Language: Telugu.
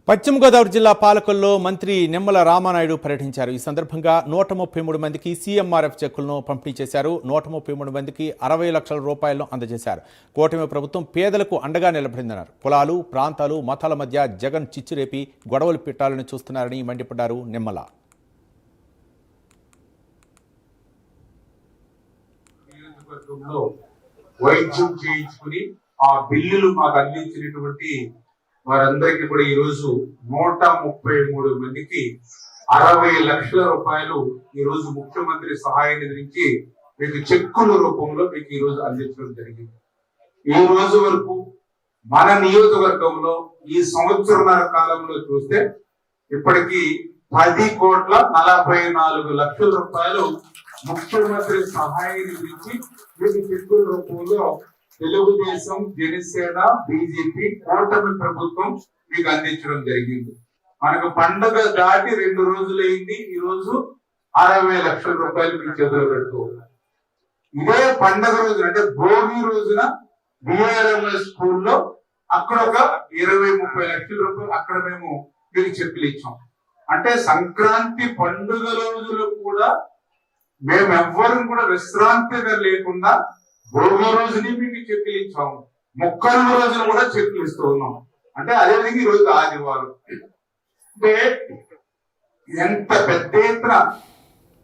పశ్చిమ గోదావరి జిల్లా పాలకొల్లో మంత్రి నిమ్మల రామానాయుడు పర్యటించారు. ఈ సందర్భంగా 133 మందికి సీఎంఆర్ఎఫ్ చెక్కులను పంపిణీ చేశారు. 133 మందికి 60 లక్షల రూపాయలను అందజేశారు. కూటమి ప్రభుత్వం పేదలకు అండగా నిలబడిందన్నారు. కులాలు, ప్రాంతాలు, మతాల మధ్య జగన్ చిచ్చురేపి గొడవలు పెట్టాలని చూస్తున్నారని మండిపడ్డారు నిమ్మల. వైద్యం చేయించుకుని ఆ బిల్లులు మాకు అందించినటువంటి వారందరికీ కూడా ఈ రోజు 133 మందికి 60 లక్షల రూపాయలు ఈ రోజు ముఖ్యమంత్రి సహాయ నిధి నుంచి మీకు చెక్కుల రూపంలో మీకు ఈ రోజు అందించడం జరిగింది. ఈ రోజు వరకు మన నియోజకవర్గంలో ఈ సంవత్సరన్నర కాలంలో చూస్తే ఇప్పటికీ 10,44 లక్షల రూపాయలు ముఖ్యమంత్రి సహాయ నిధి నుంచి మీకు చెక్కుల రూపంలో తెలుగుదేశం, జనసేన, బీజేపీ కూటమి ప్రభుత్వం మీకు అందించడం జరిగింది. మనకు పండుగ దాటి 2 రోజులైంది. ఈ రోజు 60 లక్షల రూపాయలు మీ చేతిలో పెడుతూ ఇదే పండుగ రోజున అంటే భోగి రోజున బిఆర్ఎంఎస్ స్కూల్లో అక్కడ ఒక 20-30 లక్షల రూపాయలు అక్కడ మేము మీకు చెక్కులు ఇచ్చాం. అంటే సంక్రాంతి పండుగ రోజులు కూడా మేము ఎవ్వరం కూడా విశ్రాంతిగా లేకుండా భోగి రోజుని మీకు చెక్కులు ఇచ్చాము, మొక్కల రోజున కూడా చెక్కులు ఇస్తూ ఉన్నాం. అంటే అదేవిధంగా ఈ రోజు ఆదివారం. అంటే ఎంత పెద్ద ఎత్తున